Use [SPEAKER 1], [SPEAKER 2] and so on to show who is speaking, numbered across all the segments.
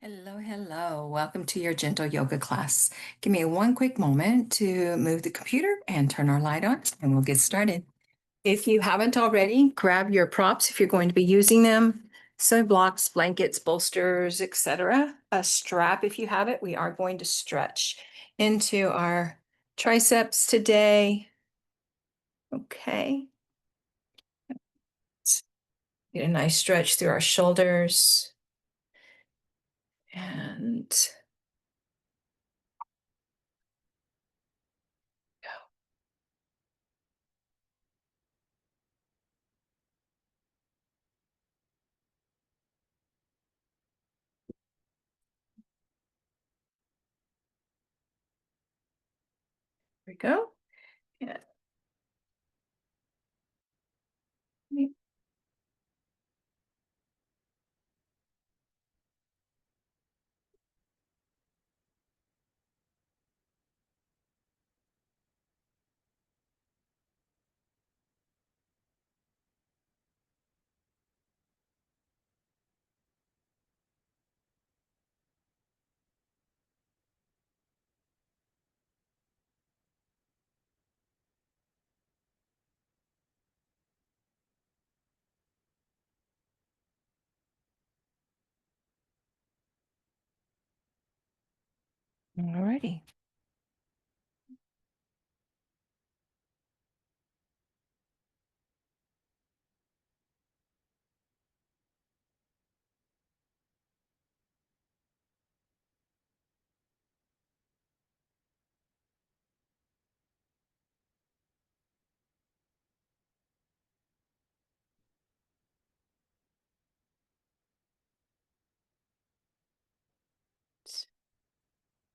[SPEAKER 1] Hello, hello. Welcome to your gentle yoga class. Give me one quick moment to move the computer and turn our light on, and we'll get started. If you haven't already, grab your props if you're going to be using them. So blocks, blankets, bolsters, etc. A strap if you have it. We are going to stretch into our triceps today. Okay. Get a nice stretch through our shoulders and there we go. Yeah. All righty.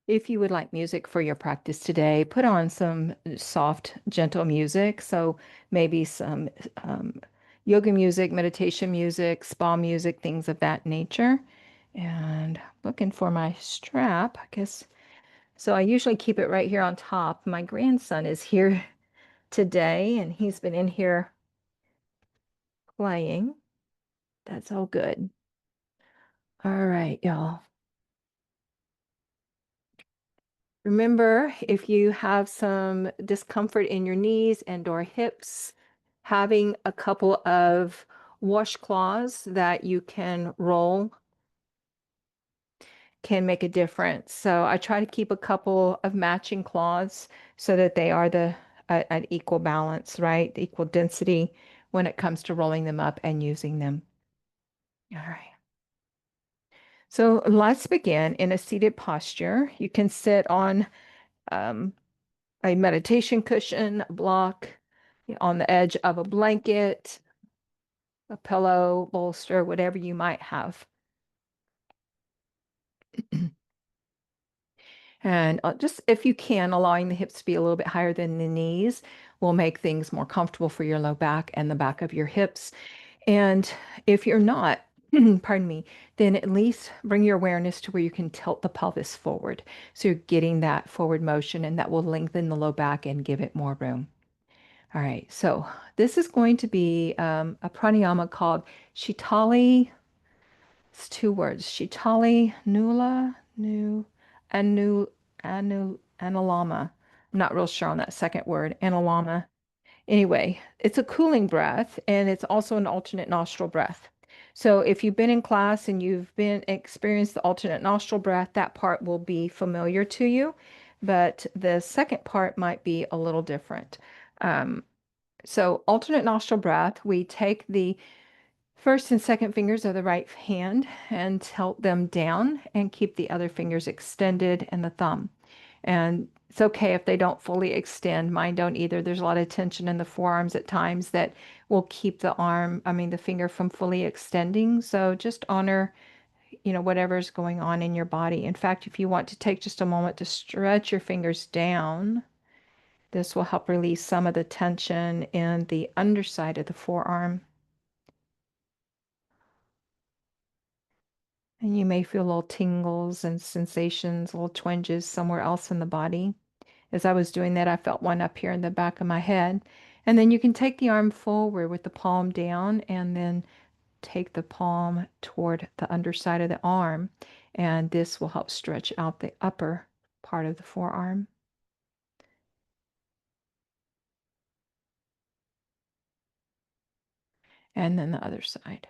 [SPEAKER 1] If you would like music for your practice today, put on some soft, gentle music. So maybe some um, yoga music, meditation music, spa music, things of that nature. And looking for my strap, I guess. So I usually keep it right here on top. My grandson is here today, and he's been in here playing. That's all good. All right, y'all. Remember, if you have some discomfort in your knees and or hips, having a couple of washcloths that you can roll can make a difference. So I try to keep a couple of matching cloths so that they are at equal balance, right? Equal density when it comes to rolling them up and using them. All right. So let's begin in a seated posture. You can sit on um, a meditation cushion, a block, on the edge of a blanket, a pillow, bolster, whatever you might have. And just if you can, allowing the hips to be a little bit higher than the knees will make things more comfortable for your low back and the back of your hips. And if you're not, pardon me, then at least bring your awareness to where you can tilt the pelvis forward. So you're getting that forward motion, and that will lengthen the low back and give it more room. All right, so this is going to be a pranayama called Shitali. It's two words, Shitali Nula, Nu, Anulama. I'm not real sure on that second word, Anulama. Anyway, it's a cooling breath, and it's also an alternate nostril breath. So if you've been in class and you've been experienced the alternate nostril breath, that part will be familiar to you, but the second part might be a little different. Um, so alternate nostril breath, we take the first and second fingers of the right hand and tilt them down and keep the other fingers extended and the thumb. And it's okay if they don't fully extend. Mine don't either. There's a lot of tension in the forearms at times that will keep the finger from fully extending. So just honor, whatever's going on in your body. In fact, if you want to take just a moment to stretch your fingers down, this will help release some of the tension in the underside of the forearm. And you may feel little tingles and sensations, little twinges somewhere else in the body. As I was doing that, I felt one up here in the back of my head. And then you can take the arm forward with the palm down and then take the palm toward the underside of the arm, and this will help stretch out the upper part of the forearm. And then the other side.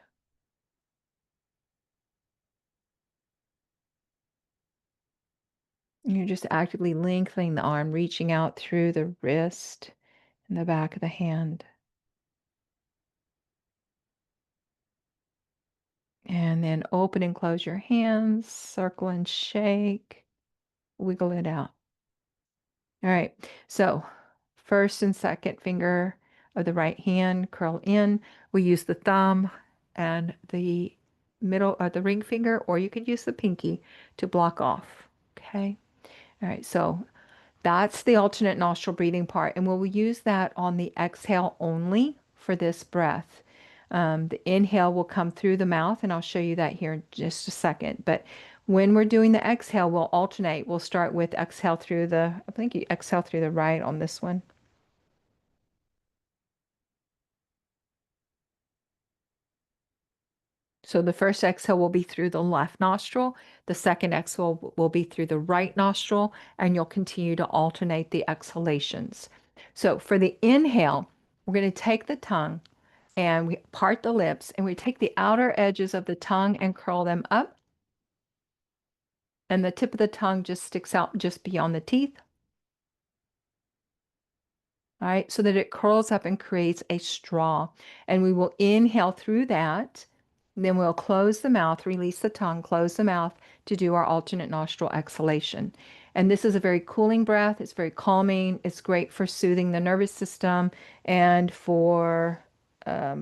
[SPEAKER 1] And you're just actively lengthening the arm, reaching out through the wrist and the back of the hand. And then open and close your hands, circle and shake, wiggle it out. All right, so first and second finger of the right hand curl in. We use the thumb and the middle or the ring finger, or you could use the pinky to block off. Okay. All right, so that's the alternate nostril breathing part, and we'll use that on the exhale only for this breath. The inhale will come through the mouth, and I'll show you that here in just a second. But when we're doing the exhale, we'll alternate. We'll start with exhale through I think you exhale through the right on this one. So the first exhale will be through the left nostril. The second exhale will be through the right nostril, and you'll continue to alternate the exhalations. So for the inhale, we're going to take the tongue and we part the lips, and we take the outer edges of the tongue and curl them up, and the tip of the tongue just sticks out just beyond the teeth. All right, so that it curls up and creates a straw. And we will inhale through that. Then we'll close the mouth, release the tongue, close the mouth to do our alternate nostril exhalation. And this is a very cooling breath. It's very calming. It's great for soothing the nervous system and for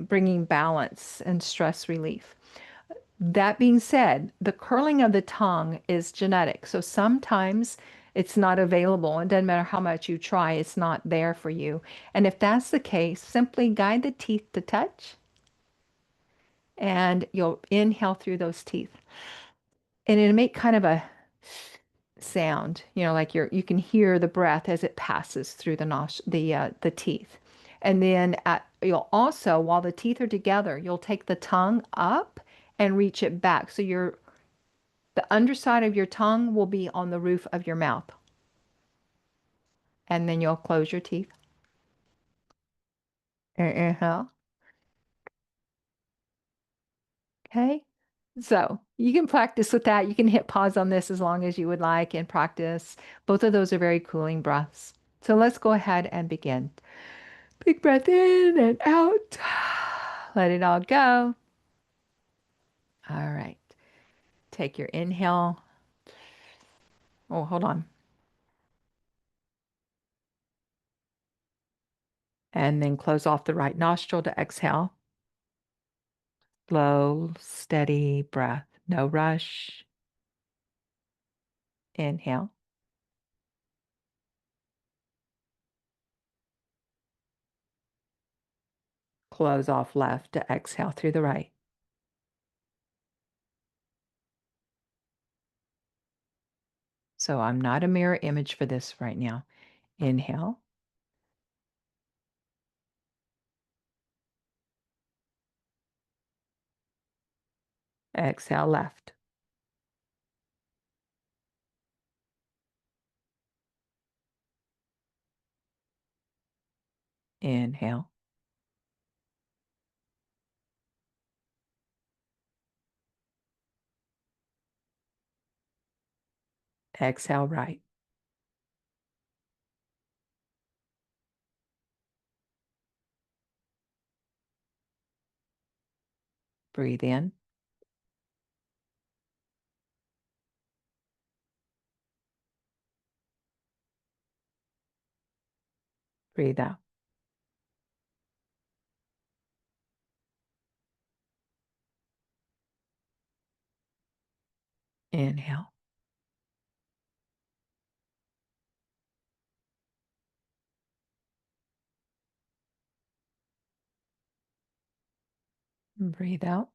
[SPEAKER 1] bringing balance and stress relief. That being said, the curling of the tongue is genetic. So sometimes it's not available. It doesn't matter how much you try, it's not there for you. And if that's the case, simply guide the teeth to touch and you'll inhale through those teeth. And it'll make kind of a sound, like you can hear the breath as it passes through the teeth. And then you'll also, while the teeth are together, you'll take the tongue up and reach it back. So the underside of your tongue will be on the roof of your mouth. And then you'll close your teeth. Inhale. Okay. So you can practice with that. You can hit pause on this as long as you would like and practice. Both of those are very cooling breaths. So let's go ahead and begin. Big breath in and out. Let it all go. All right. Take your inhale. Oh, hold on. And then close off the right nostril to exhale. Slow, steady breath. No rush. Inhale. Close off left to exhale through the right. So I'm not a mirror image for this right now. Inhale. Exhale left. Inhale. Exhale right. Breathe in. Breathe out. Inhale. Breathe out.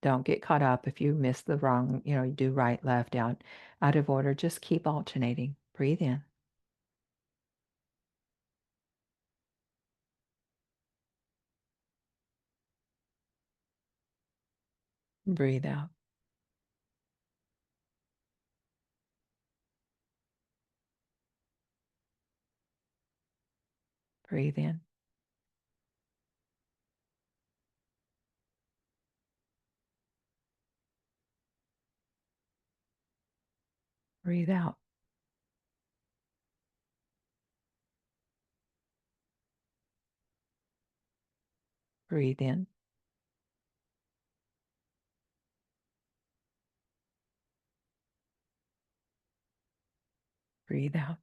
[SPEAKER 1] Don't get caught up if you miss the wrong, you do right, left, out of order. Just keep alternating. Breathe in. Breathe out. Breathe in. Breathe out. Breathe in. Breathe out.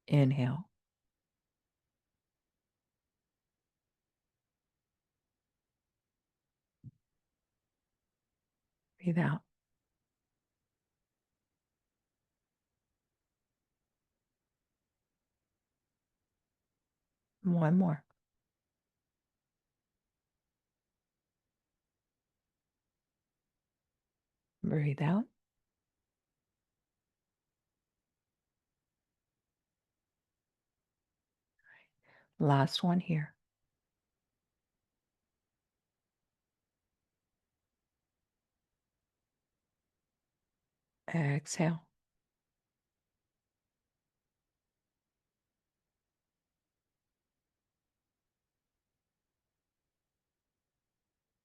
[SPEAKER 1] Inhale. Breathe out. One more. Breathe out. Last one here. Exhale.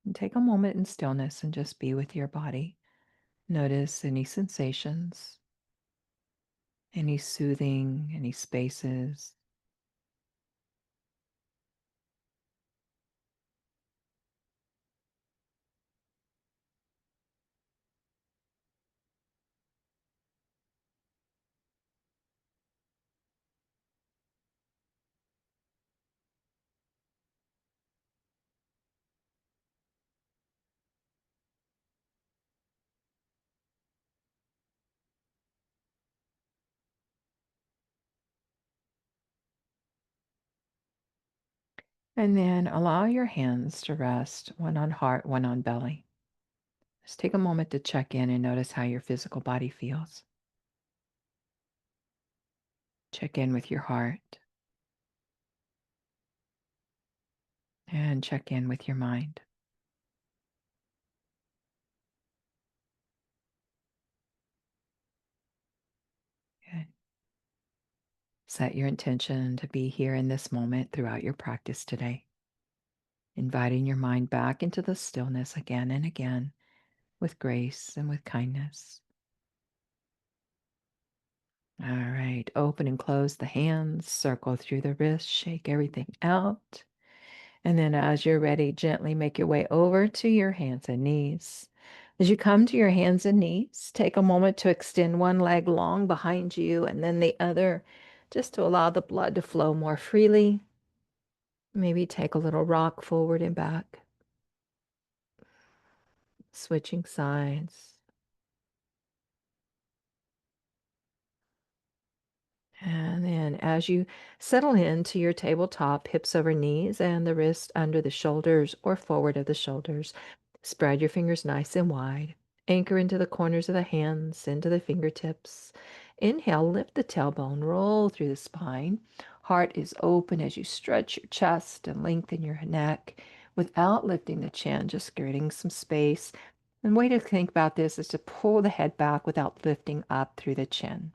[SPEAKER 1] And take a moment in stillness and just be with your body. Notice any sensations, any soothing, any spaces. And then allow your hands to rest, one on heart, one on belly. Just take a moment to check in and notice how your physical body feels. Check in with your heart and check in with your mind. Good. Set your intention to be here in this moment throughout your practice today, inviting your mind back into the stillness again and again with grace and with kindness. All right, open and close the hands, circle through the wrists, shake everything out. And then as you're ready, gently make your way over to your hands and knees. As you come to your hands and knees, take a moment to extend one leg long behind you and then the other, just to allow the blood to flow more freely. Maybe take a little rock forward and back, switching sides. And then as you settle into your tabletop, hips over knees and the wrist under the shoulders or forward of the shoulders, spread your fingers nice and wide. Anchor into the corners of the hands, into the fingertips. Inhale, lift the tailbone, roll through the spine. Heart is open as you stretch your chest and lengthen your neck without lifting the chin, just creating some space. And way to think about this is to pull the head back without lifting up through the chin.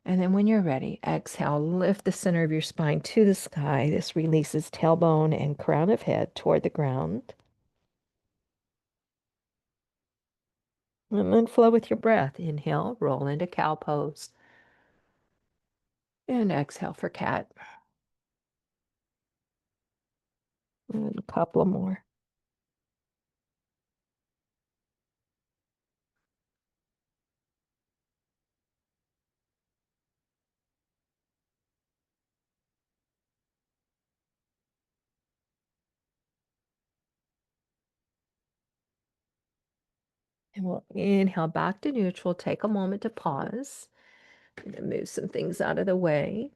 [SPEAKER 1] And then when you're ready, exhale, lift the center of your spine to the sky. This releases tailbone and crown of head toward the ground. And then flow with your breath. Inhale, roll into cow pose. And exhale for cat. And a couple more. And we'll inhale back to neutral. Take a moment to pause. And then move some things out of the way.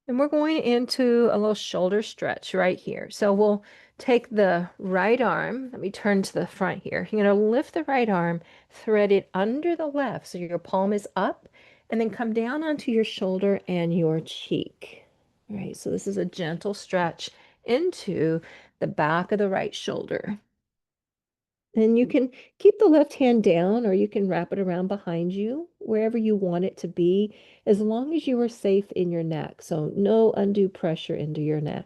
[SPEAKER 1] And we're going into a little shoulder stretch right here. So we'll take the right arm. Let me turn to the front here. You're going to lift the right arm, thread it under the left so your palm is up, and then come down onto your shoulder and your cheek. All right, so this is a gentle stretch into the back of the right shoulder. And you can keep the left hand down or you can wrap it around behind you, wherever you want it to be, as long as you are safe in your neck. So no undue pressure into your neck.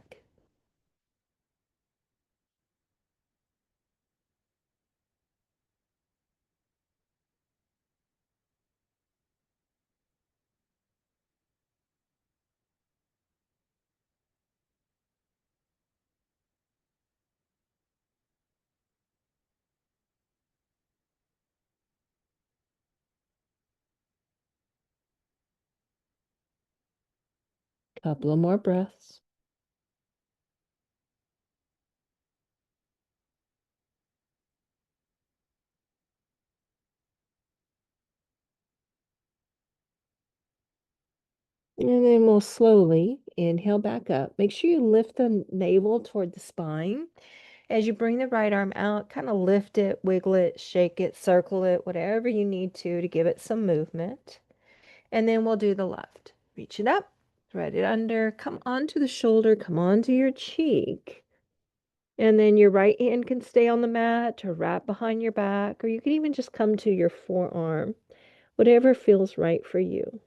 [SPEAKER 1] Couple of more breaths. And then we'll slowly inhale back up. Make sure you lift the navel toward the spine. As you bring the right arm out, kind of lift it, wiggle it, shake it, circle it, whatever you need to give it some movement. And then we'll do the left. Reach it up, thread it under, come onto the shoulder, come onto your cheek. And then your right hand can stay on the mat or wrap behind your back, or you can even just come to your forearm, whatever feels right for you.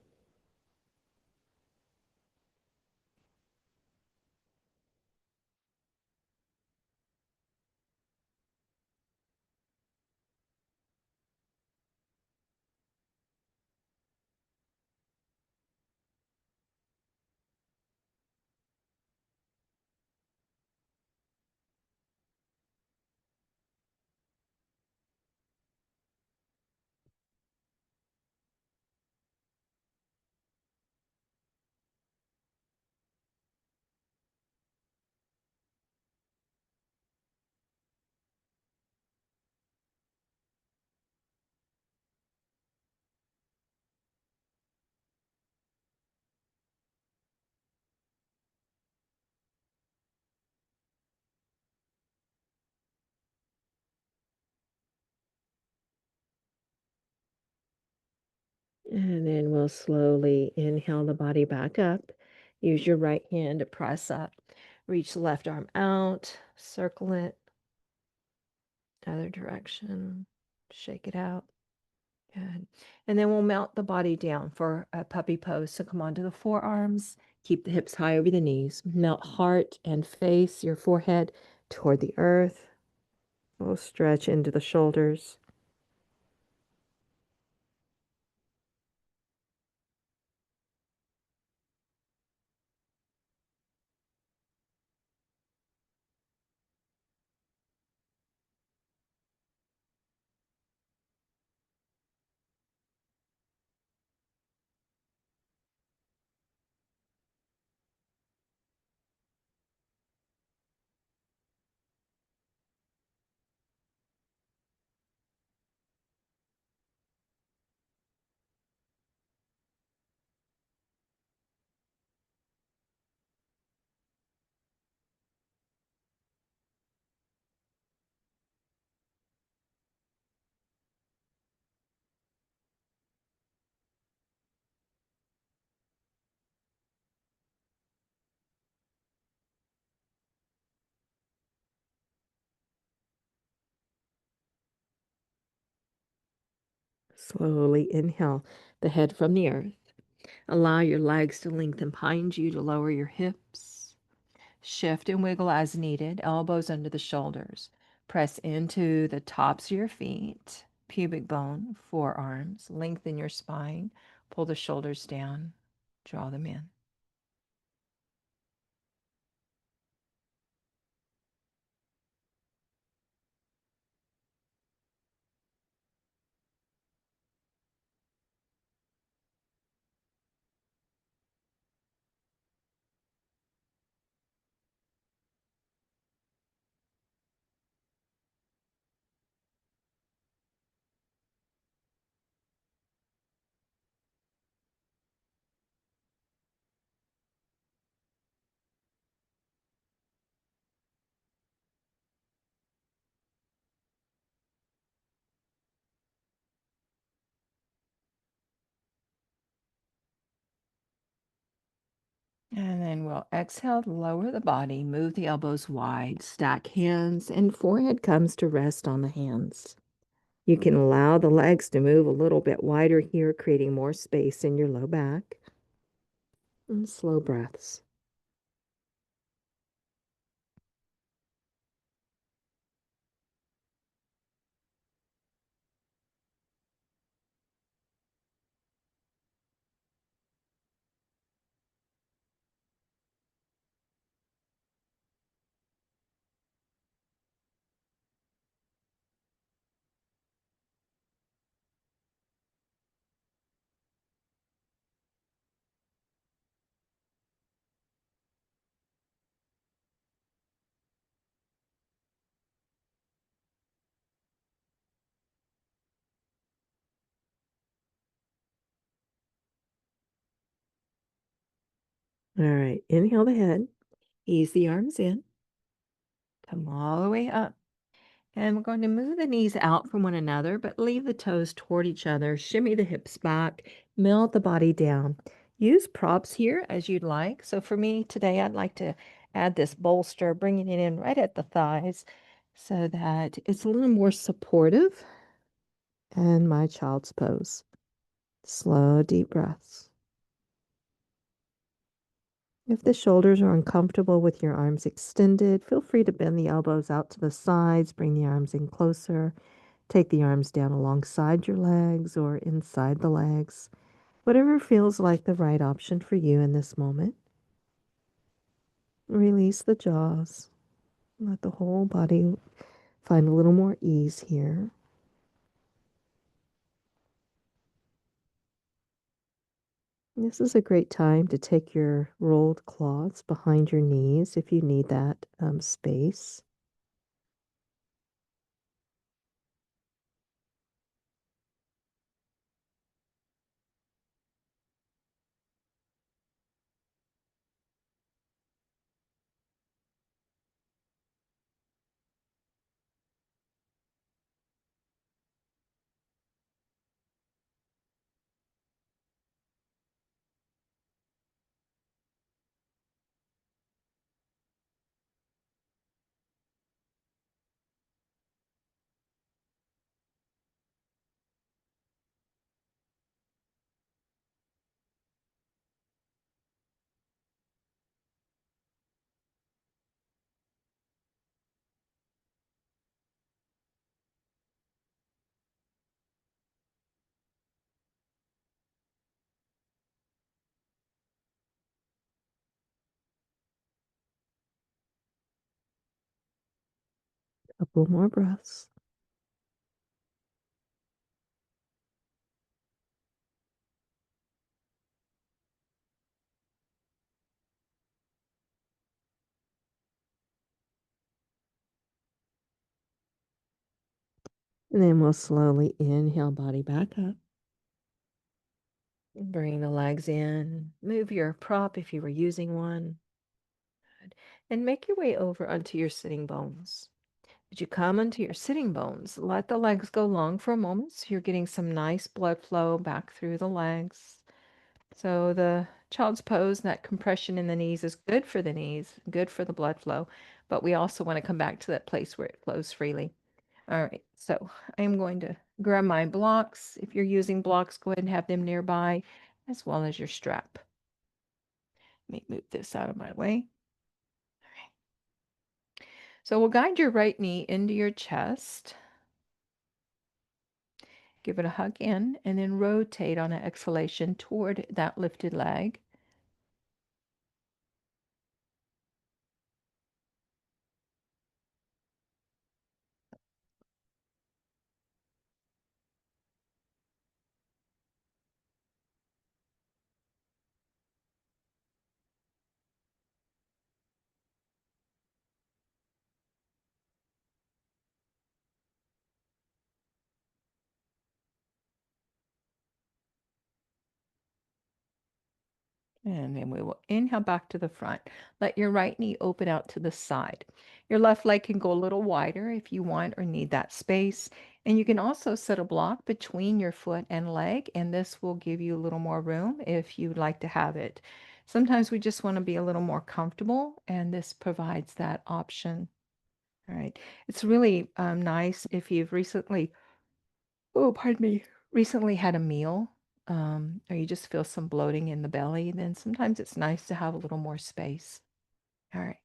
[SPEAKER 1] And then we'll slowly inhale the body back up. Use your right hand to press up. Reach the left arm out, circle it, other direction, shake it out. Good. And then we'll mount the body down for a puppy pose. So come onto the forearms, keep the hips high over the knees. Melt heart and face, your forehead toward the earth. We'll stretch into the shoulders. Slowly inhale the head from the earth. Allow your legs to lengthen behind you to lower your hips. Shift and wiggle as needed, elbows under the shoulders. Press into the tops of your feet, pubic bone, forearms. Lengthen your spine. Pull the shoulders down. Draw them in. And then we'll exhale, lower the body, move the elbows wide, stack hands, and forehead comes to rest on the hands. You can allow the legs to move a little bit wider here, creating more space in your low back. And slow breaths. All right, inhale the head, ease the arms in, come all the way up. And we're going to move the knees out from one another, but leave the toes toward each other. Shimmy the hips back, melt the body down. Use props here as you'd like. So for me today, I'd like to add this bolster, bringing it in right at the thighs so that it's a little more supportive. And my child's pose. Slow, deep breaths. If the shoulders are uncomfortable with your arms extended, feel free to bend the elbows out to the sides, bring the arms in closer. Take the arms down alongside your legs or inside the legs, whatever feels like the right option for you in this moment. Release the jaws. Let the whole body find a little more ease here. This is a great time to take your rolled cloths behind your knees if you need that space. Couple more breaths. And then we'll slowly inhale, body back up. Bring the legs in. Move your prop if you were using one. Good. And make your way over onto your sitting bones. As you come onto your sitting bones, let the legs go long for a moment so you're getting some nice blood flow back through the legs. So the child's pose, that compression in the knees is good for the knees, good for the blood flow, but we also want to come back to that place where it flows freely. All right, so I'm going to grab my blocks. If you're using blocks, go ahead and have them nearby, as well as your strap. Let me move this out of my way. So we'll guide your right knee into your chest. Give it a hug in, and then rotate on an exhalation toward that lifted leg. And then we will inhale back to the front. Let your right knee open out to the side. Your left leg can go a little wider if you want or need that space. And you can also set a block between your foot and leg, and this will give you a little more room if you'd like to have it. Sometimes we just want to be a little more comfortable, and this provides that option. All right. It's really nice if you've recently, oh, pardon me, recently had a meal, or you just feel some bloating in the belly, then sometimes it's nice to have a little more space. All right.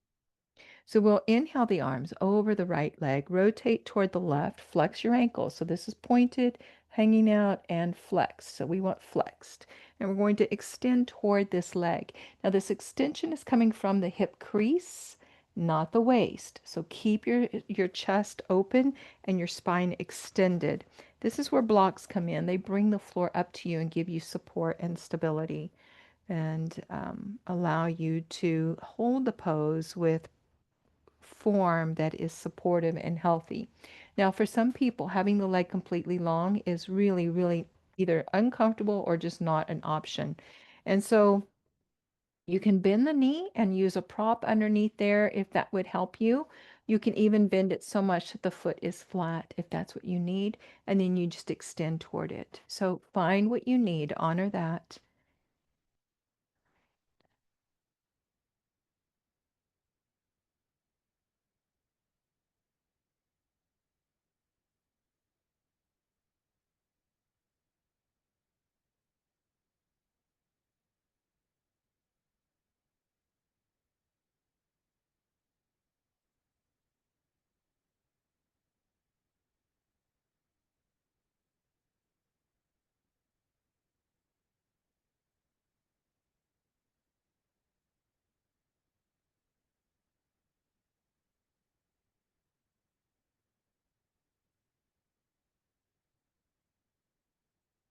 [SPEAKER 1] So we'll inhale the arms over the right leg, rotate toward the left, flex your ankle. So this is pointed, hanging out, and flex. So we want flexed. And we're going to extend toward this leg. Now this extension is coming from the hip crease, not the waist. So keep your chest open and your spine extended. This is where blocks come in. They bring the floor up to you and give you support and stability and allow you to hold the pose with form that is supportive and healthy. Now, for some people, having the leg completely long is really, really either uncomfortable or just not an option. And so you can bend the knee and use a prop underneath there if that would help you. You can even bend it so much that the foot is flat if that's what you need, and then you just extend toward it. So find what you need, honor that.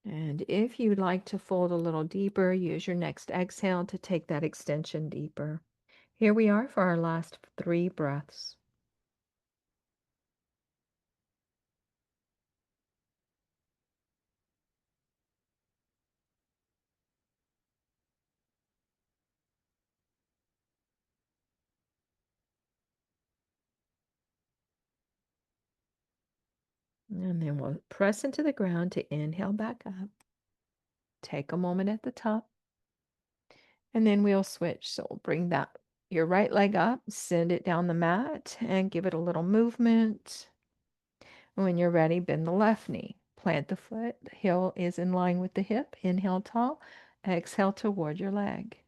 [SPEAKER 1] And if you'd like to fold a little deeper, use your next exhale to take that extension deeper. Here we are for our last 3 breaths. And then we'll press into the ground to inhale back up. Take a moment at the top. And then we'll switch. So we'll bring that your right leg up, send it down the mat, and give it a little movement. When you're ready, bend the left knee. Plant the foot. The heel is in line with the hip. Inhale tall. Exhale toward your leg.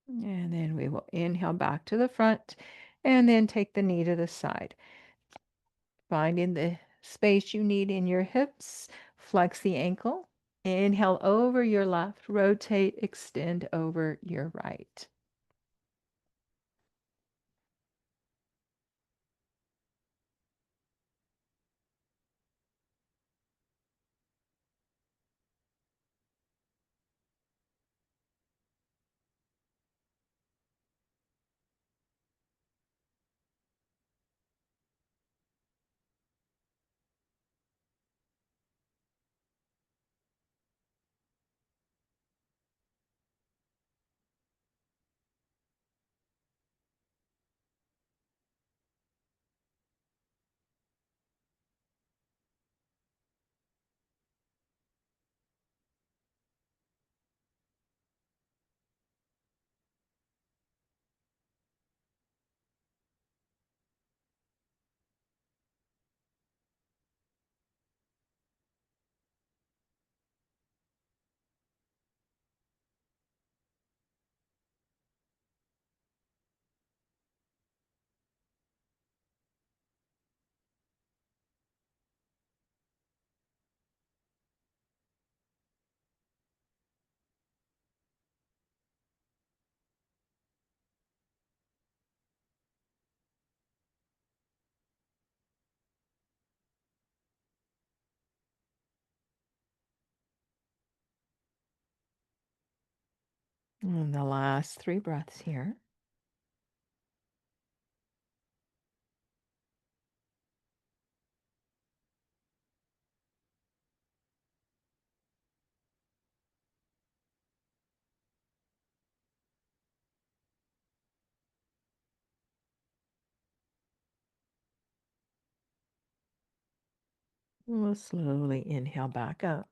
[SPEAKER 1] And then we will inhale back to the front and then take the knee to the side. Finding the space you need in your hips, flex the ankle. Inhale over your left, rotate, extend over your right. And the last 3 breaths here. We'll slowly inhale back up.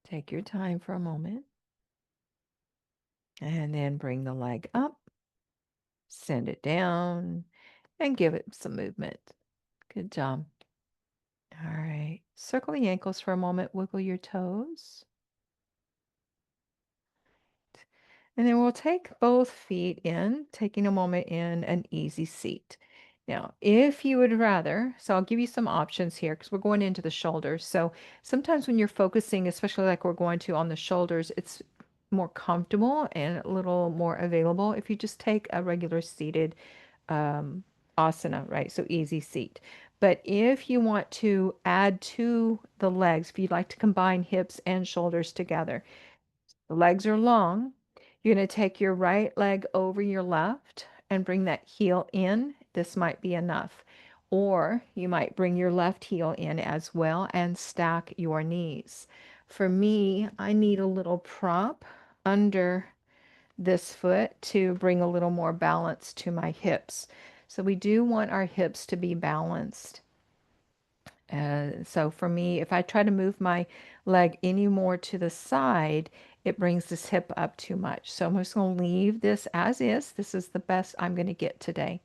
[SPEAKER 1] Take your time for a moment. And then bring the leg up, send it down, and give it some movement. Good job. All right. Circle the ankles for a moment, wiggle your toes. And then we'll take both feet in, taking a moment in an easy seat. Now, if you would rather, so I'll give you some options here because we're going into the shoulders. So sometimes when you're focusing, especially like we're going to on the shoulders, it's more comfortable and a little more available if you just take a regular seated um, asana, right? So easy seat. But if you want to add to the legs, if you'd like to combine hips and shoulders together, the legs are long. You're going to take your right leg over your left and bring that heel in. This might be enough. Or you might bring your left heel in as well and stack your knees. For me, I need a little prop under this foot to bring a little more balance to my hips. So we do want our hips to be balanced. So for me, if I try to move my leg any more to the side, it brings this hip up too much. So I'm just going to leave this as is. This is the best I'm going to get today.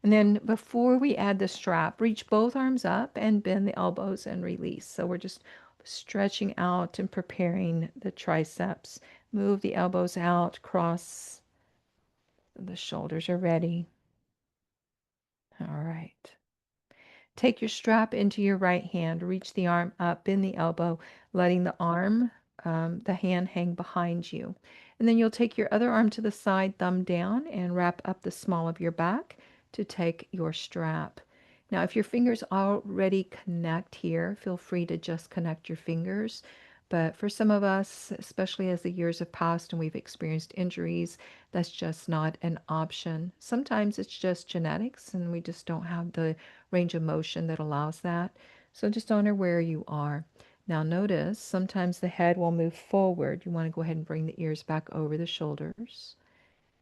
[SPEAKER 1] And then before we add the strap, reach both arms up and bend the elbows and release. So we're just stretching out and preparing the triceps. Move the elbows out, cross. The shoulders are ready. All right. Take your strap into your right hand, reach the arm up, bend the elbow, letting the hand hang behind you. And then you'll take your other arm to the side, thumb down, and wrap up the small of your back to take your strap. Now, if your fingers already connect here, feel free to just connect your fingers. But for some of us, especially as the years have passed and we've experienced injuries, that's just not an option. Sometimes it's just genetics and we just don't have the range of motion that allows that. So just honor where you are. Now notice sometimes the head will move forward. You want to go ahead and bring the ears back over the shoulders.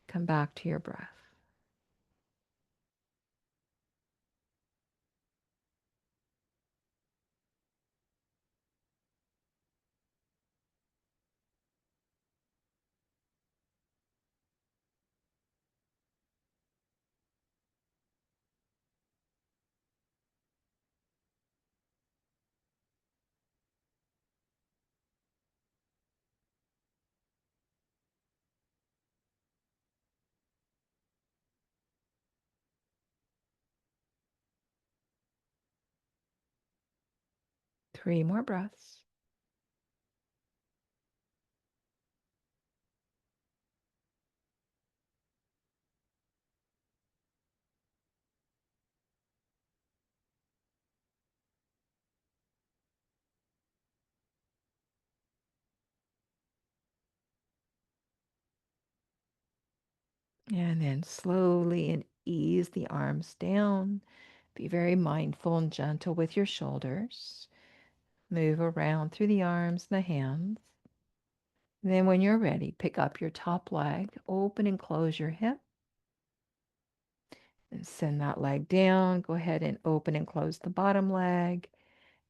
[SPEAKER 1] Come back to your breath. 3 more breaths. And then slowly and ease the arms down. Be very mindful and gentle with your shoulders. Move around through the arms and the hands. Then when you're ready, pick up your top leg, open and close your hip, and send that leg down. Go ahead and open and close the bottom leg,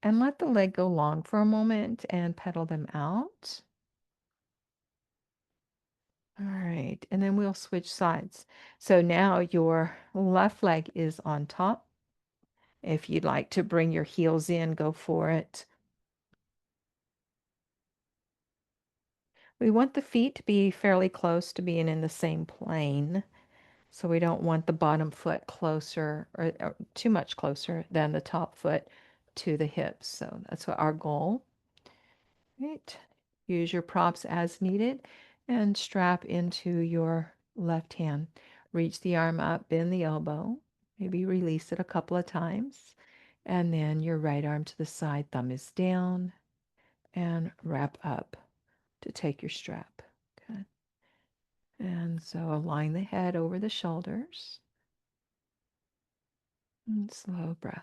[SPEAKER 1] and let the leg go long for a moment and pedal them out. All right, and then we'll switch sides. So now your left leg is on top. If you'd like to bring your heels in, go for it. We want the feet to be fairly close to being in the same plane. So we don't want the bottom foot closer or too much closer than the top foot to the hips. So that's what our goal. Right. Use your props as needed and strap into your left hand. Reach the arm up, bend the elbow, maybe release it a couple of times. And then your right arm to the side, thumb is down, and wrap up to take your strap. And so align the head over the shoulders and slow breaths.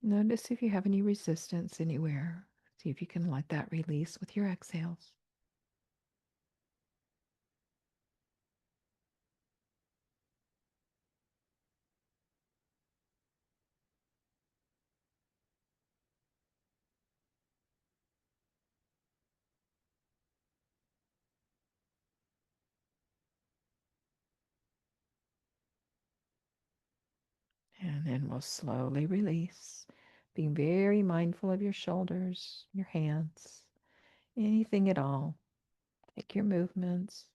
[SPEAKER 1] Notice if you have any resistance anywhere. See if you can let that release with your exhales. And then we'll slowly release, being very mindful of your shoulders, your hands, anything at all. Take your movements.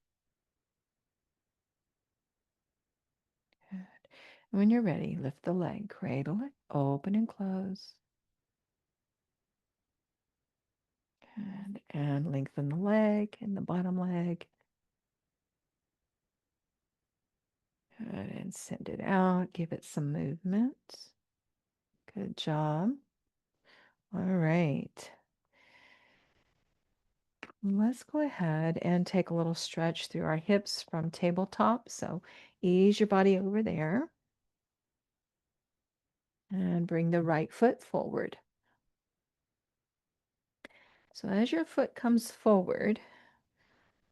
[SPEAKER 1] Good. And when you're ready, lift the leg, cradle it, open and close. Good. And lengthen the leg and the bottom leg. Good. And send it out. Give it some movement. Good job. All right. Let's go ahead and take a little stretch through our hips from tabletop. So ease your body over there and bring the right foot forward. So as your foot comes forward,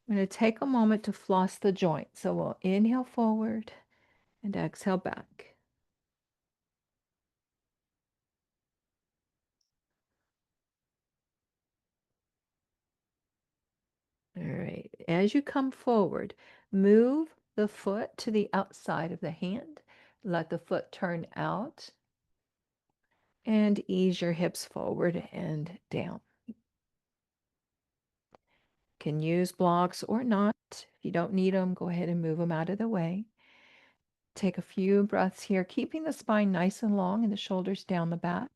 [SPEAKER 1] I'm going to take a moment to floss the joint. So we'll inhale forward and exhale back. All right. As you come forward, move the foot to the outside of the hand. Let the foot turn out and ease your hips forward and down. Can use blocks or not. If you don't need them, go ahead and move them out of the way. Take a few breaths here, keeping the spine nice and long and the shoulders down the back.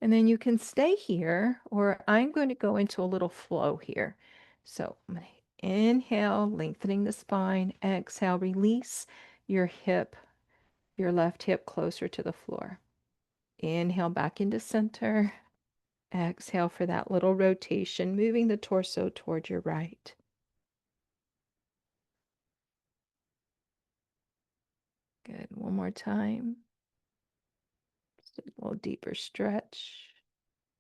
[SPEAKER 1] And then you can stay here, or I'm going to go into a little flow here. So I'm going to inhale, lengthening the spine. Exhale, release your hip, your left hip closer to the floor. Inhale back into center. Exhale for that little rotation, moving the torso toward your right. Good. One more time. Just a little deeper stretch.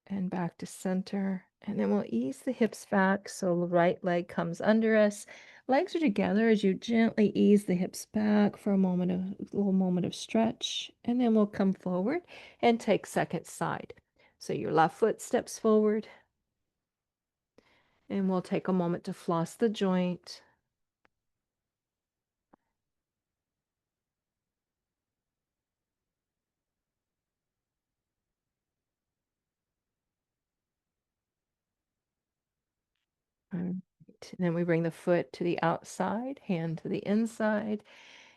[SPEAKER 1] And back to center. And then we'll ease the hips back so the right leg comes under us. Legs are together as you gently ease the hips back for a little moment of stretch. And then we'll come forward and take second side. So your left foot steps forward. And we'll take a moment to floss the joint. All right. And then we bring the foot to the outside, hand to the inside,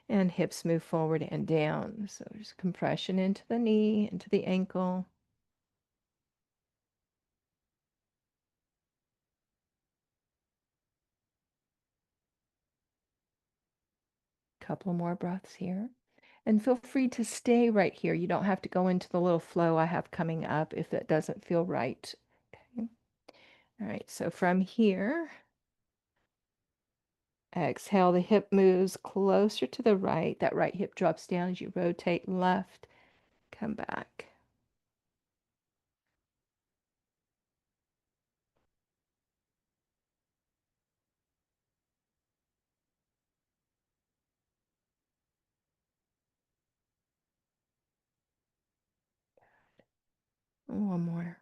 [SPEAKER 1] and hips move forward and down. So just compression into the knee, into the ankle. Couple more breaths here. And feel free to stay right here. You don't have to go into the little flow I have coming up if that doesn't feel right. Okay. All right, so from here, exhale, the hip moves closer to the right. That right hip drops down as you rotate left, come back. One more.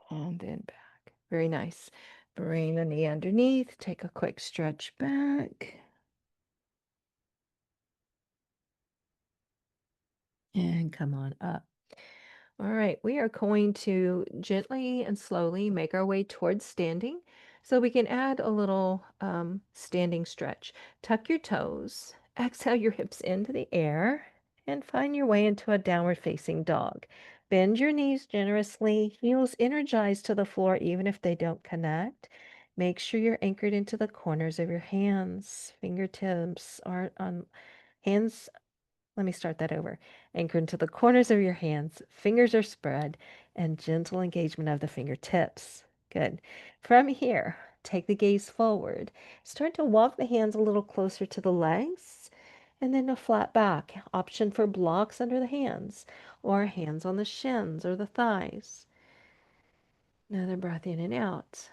[SPEAKER 1] And then back. Very nice. Bring the knee underneath. Take a quick stretch back. And come on up. All right, we are going to gently and slowly make our way towards standing. So we can add a little standing stretch. Tuck your toes, exhale your hips into the air, and find your way into a downward facing dog. Bend your knees generously, heels energized to the floor even if they don't connect. Make sure you're anchored into the corners of your hands. Fingertips aren't on hands. Let me start that over. Anchor into the corners of your hands, fingers are spread, and gentle engagement of the fingertips. Good. From here, take the gaze forward. Start to walk the hands a little closer to the legs, and then a flat back. Option for blocks under the hands, or hands on the shins or the thighs. Another breath in and out.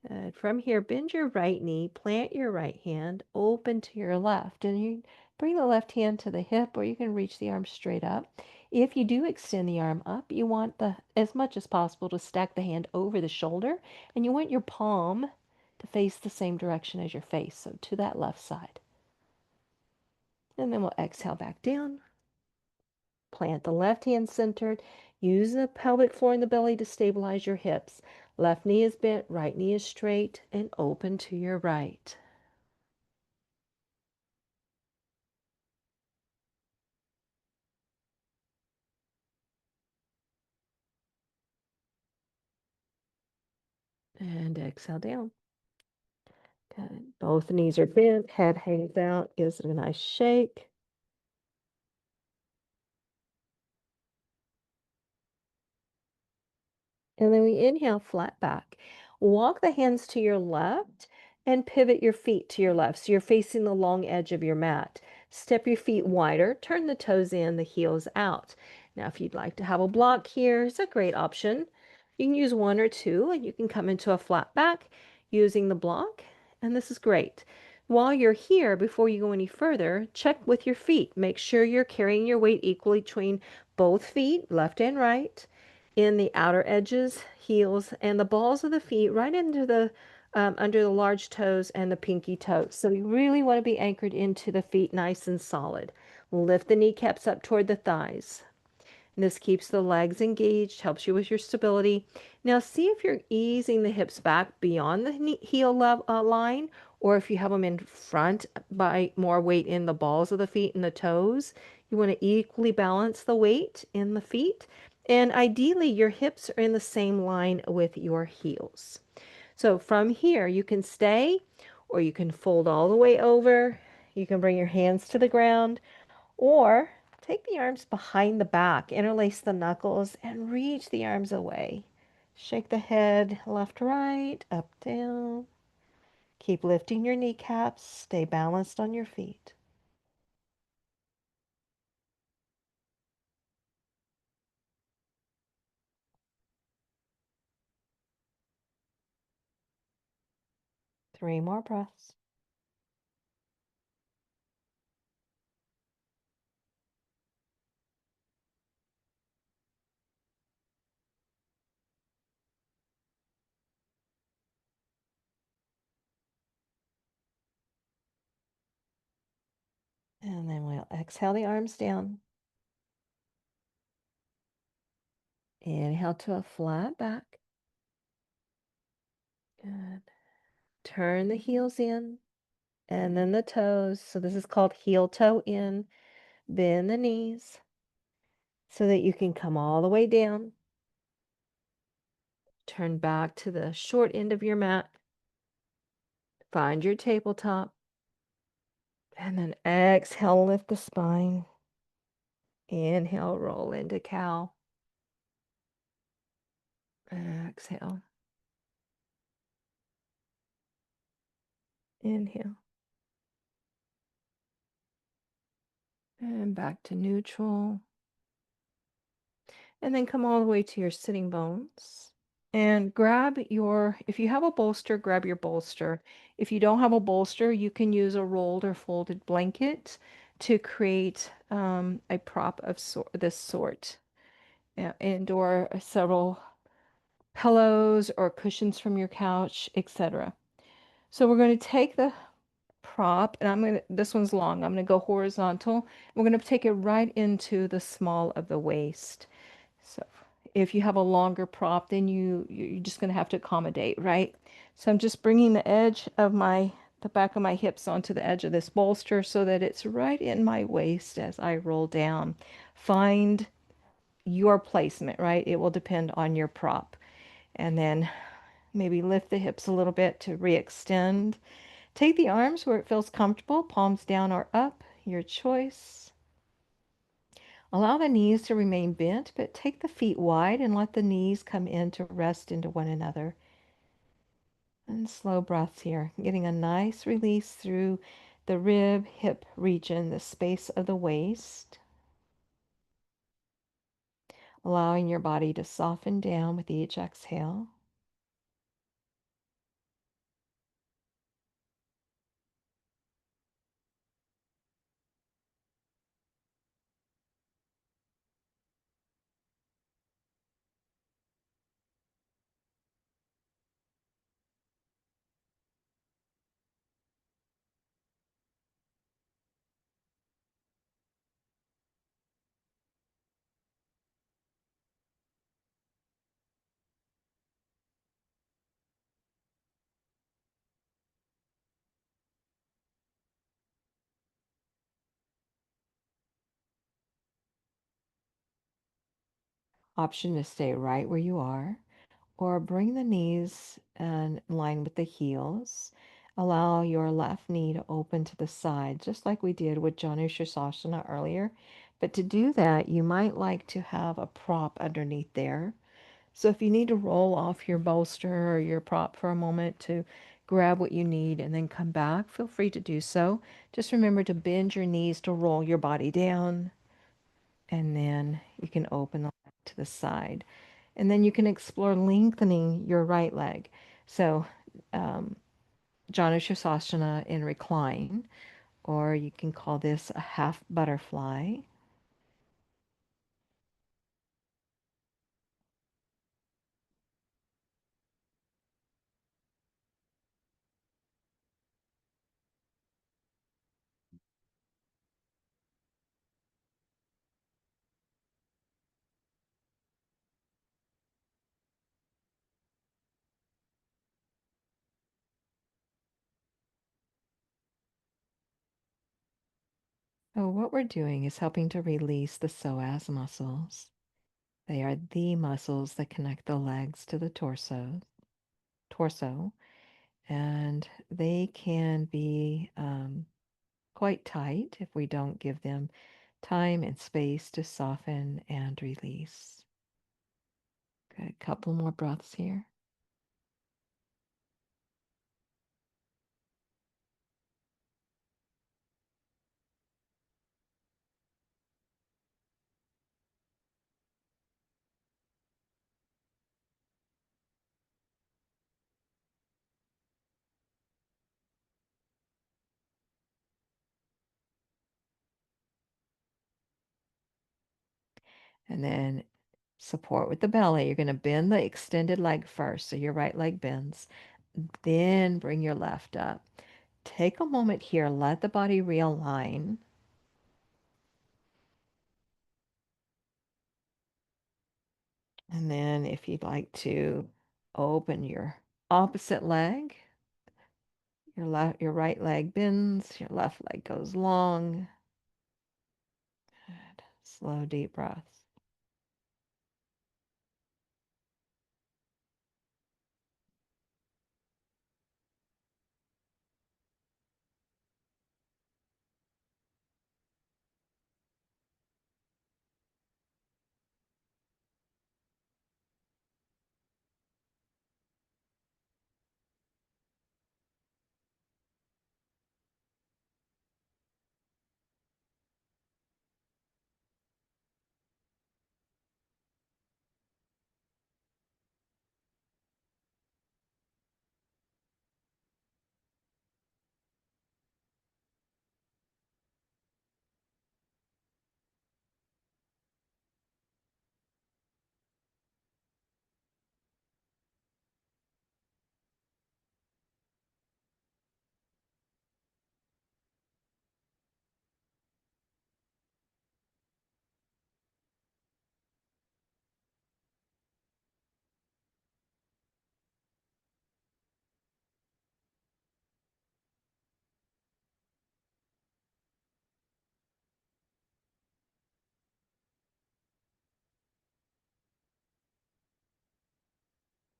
[SPEAKER 1] Good. From here, bend your right knee, plant your right hand, open to your left, and you bring the left hand to the hip, or you can reach the arm straight up. If you do extend the arm up, you want as much as possible to stack the hand over the shoulder, and you want your palm to face the same direction as your face, so to that left side. And then we'll exhale back down. Plant the left hand centered. Use the pelvic floor and the belly to stabilize your hips. Left knee is bent, right knee is straight, and open to your right. And exhale down. Good. Both knees are bent, head hangs out, gives it a nice shake. And then we inhale flat back. Walk the hands to your left and pivot your feet to your left. So you're facing the long edge of your mat. Step your feet wider, turn the toes in, the heels out. Now, if you'd like to have a block here, it's a great option. You can use one or two, and you can come into a flat back using the block. And this is great. While you're here, before you go any further, check with your feet. Make sure you're carrying your weight equally between both feet, left and right, in the outer edges, heels, and the balls of the feet right into the under the large toes and the pinky toes. So you really want to be anchored into the feet nice and solid. Lift the kneecaps up toward the thighs. And this keeps the legs engaged, helps you with your stability. Now see if you're easing the hips back beyond the heel line, or if you have them in front by more weight in the balls of the feet and the toes. You want to equally balance the weight in the feet. And ideally, your hips are in the same line with your heels. So from here, you can stay, or you can fold all the way over. You can bring your hands to the ground, or take the arms behind the back, interlace the knuckles, and reach the arms away. Shake the head left, right, up, down. Keep lifting your kneecaps. Stay balanced on your feet. Three more breaths. And then we'll exhale the arms down. Inhale to a flat back. Good. Turn the heels in and then the toes. So this is called heel toe in. Bend the knees so that you can come all the way down. Turn back to the short end of your mat. Find your tabletop. And then exhale, lift the spine. Inhale, roll into cow. Exhale. Inhale. And back to neutral. And then come all the way to your sitting bones. And grab your, if you have a bolster, grab your bolster. If you don't have a bolster, you can use a rolled or folded blanket to create a prop of this sort. And or several pillows or cushions from your couch, etc. So we're going to take the prop, and this one's long. I'm going to go horizontal. We're going to take it right into the small of the waist. So if you have a longer prop, then you're just going to have to accommodate, right? So I'm just bringing the back of my hips onto the edge of this bolster so that it's right in my waist as I roll down. Find your placement, right? It will depend on your prop. And then maybe lift the hips a little bit to re-extend. Take the arms where it feels comfortable, palms down or up, your choice. Allow the knees to remain bent, but take the feet wide and let the knees come in to rest into one another. And slow breaths here, getting a nice release through the rib, hip region, the space of the waist. Allowing your body to soften down with each exhale. Option to stay right where you are, or bring the knees in line with the heels. Allow your left knee to open to the side, just like we did with Janushirasana earlier. But to do that, you might like to have a prop underneath there. So if you need to roll off your bolster or your prop for a moment to grab what you need and then come back, feel free to do so. Just remember to bend your knees to roll your body down, and then you can open the leg to the side. And then you can explore lengthening your right leg. So, um, Janushirasana in recline, or you can call this a half butterfly. So what we're doing is helping to release the psoas muscles. They are the muscles that connect the legs to the torso, and they can be quite tight if we don't give them time and space to soften and release. Good. A couple more breaths here. And then support with the belly. You're going to bend the extended leg first. So your right leg bends. Then bring your left up. Take a moment here. Let the body realign. And then if you'd like to open your opposite leg, your right leg bends, your left leg goes long. Good. Slow, deep breaths.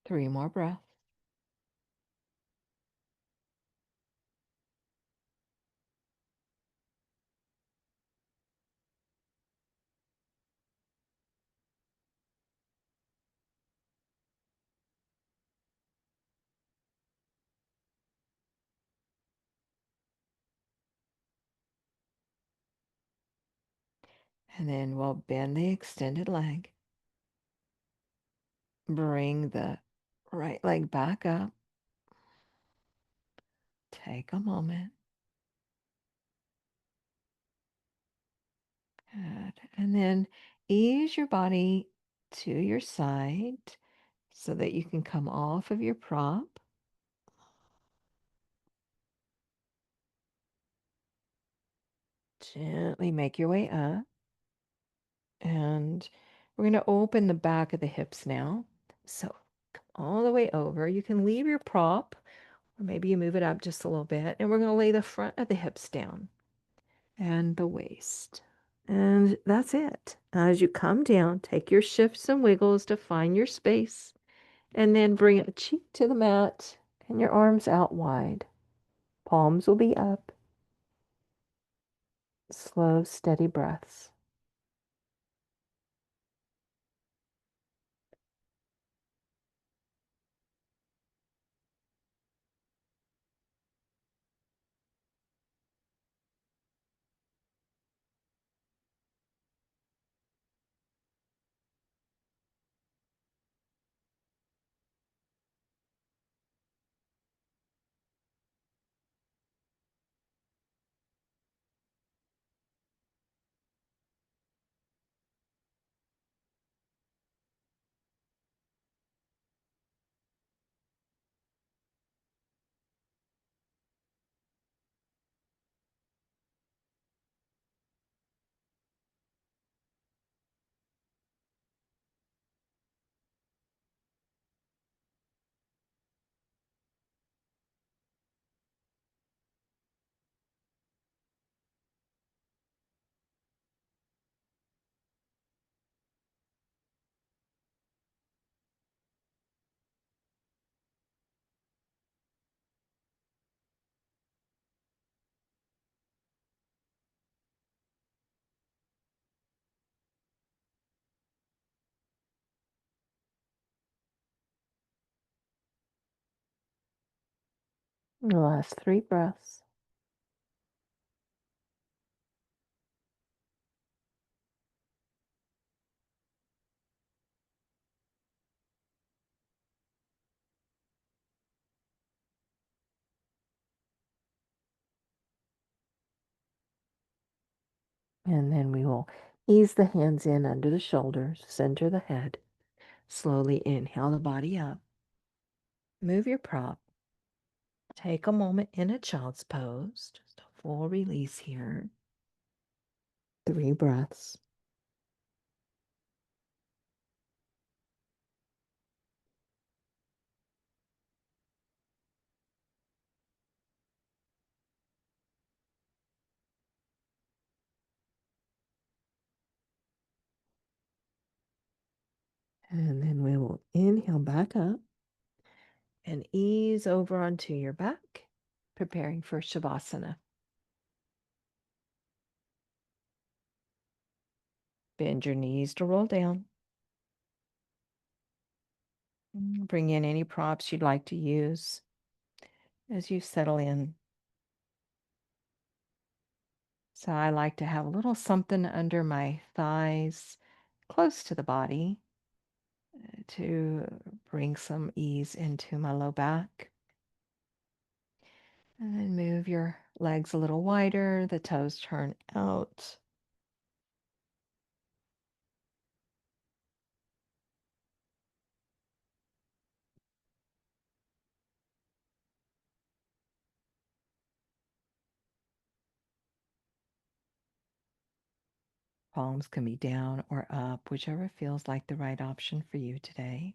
[SPEAKER 1] 3 more breaths. And then we'll bend the extended leg. Bring the right leg back up. Take a moment. Good. And then ease your body to your side so that you can come off of your prop. Gently make your way up. And we're going to open the back of the hips now. So come all the way over. You can leave your prop, or maybe you move it up just a little bit. And we're going to lay the front of the hips down and the waist. And that's it. As you come down, take your shifts and wiggles to find your space. And then bring a cheek to the mat and your arms out wide. Palms will be up. Slow, steady breaths. The last 3 breaths. And then we will ease the hands in under the shoulders, center the head. Slowly inhale the body up. Move your prop. Take a moment in a child's pose. Just a full release here. 3 breaths. And then we will inhale back up and ease over onto your back, preparing for Shavasana. Bend your knees to roll down. Bring in any props you'd like to use as you settle in. So I like to have a little something under my thighs, close to the body, to bring some ease into my low back. And then move your legs a little wider, the toes turn out. Palms can be down or up, whichever feels like the right option for you today.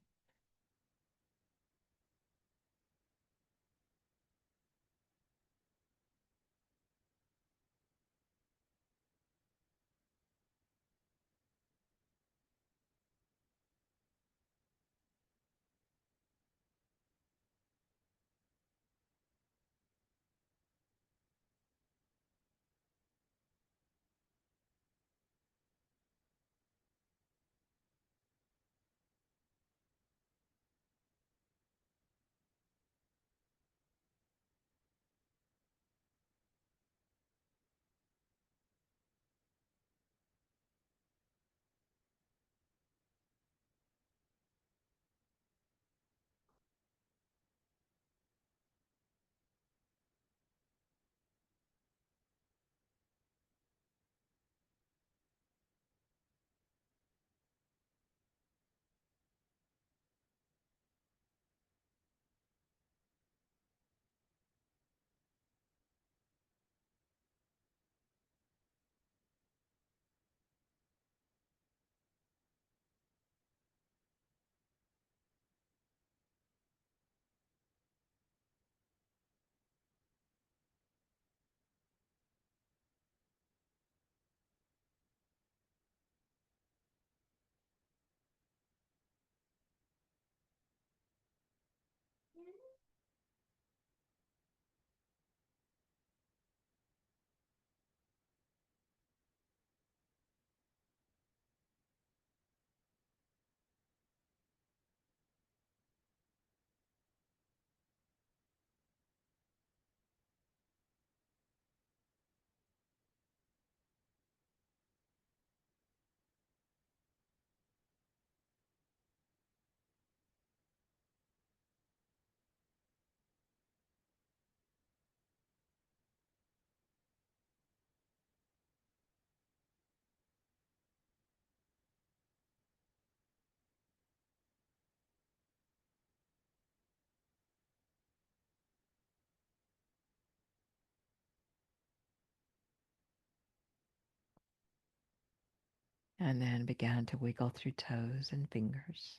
[SPEAKER 1] And then begin to wiggle through toes and fingers,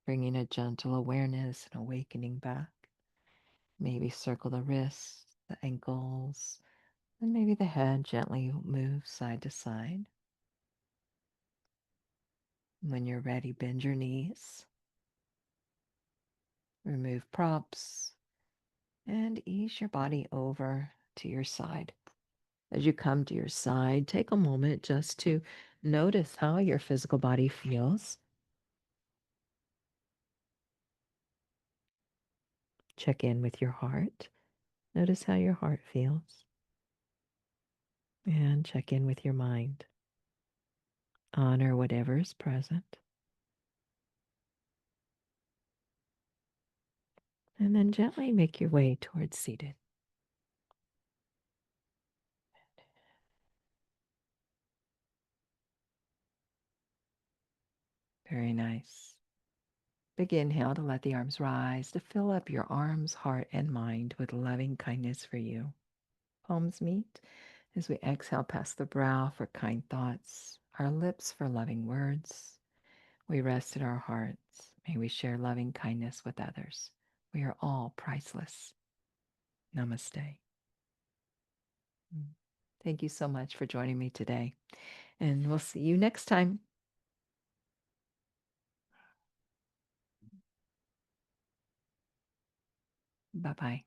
[SPEAKER 1] bringing a gentle awareness and awakening back. Maybe circle the wrists, the ankles, and maybe the head gently moves side to side. When you're ready, bend your knees, remove props, and ease your body over to your side. As you come to your side, take a moment just to notice how your physical body feels. Check in with your heart. Notice how your heart feels. And check in with your mind. Honor whatever is present. And then gently make your way towards seated. Very nice. Big inhale to let the arms rise, to fill up your arms, heart, and mind with loving kindness for you. Palms meet as we exhale past the brow for kind thoughts, our lips for loving words. We rest in our hearts. May we share loving kindness with others. We are all priceless. Namaste. Thank you so much for joining me today. And we'll see you next time. Bye-bye.